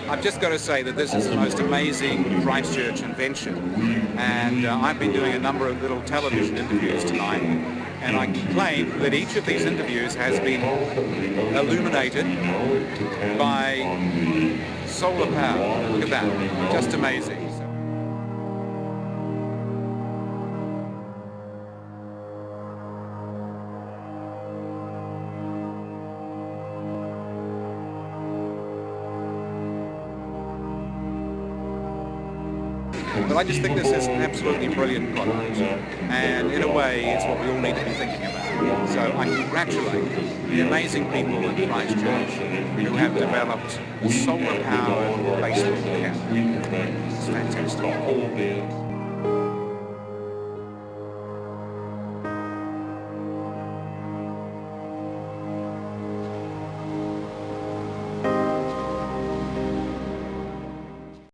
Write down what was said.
I've just got to say that this is the most amazing Christchurch invention, and I've been doing a number of little television interviews tonight, and I can claim that each of these interviews has been illuminated by solar power. Look at that, just amazing. But I just think this is an absolutely brilliant product, and in a way it's what we all need to be thinking about. So I congratulate the amazing people in Christchurch who have developed a solar-powered baseball cap. It's fantastic.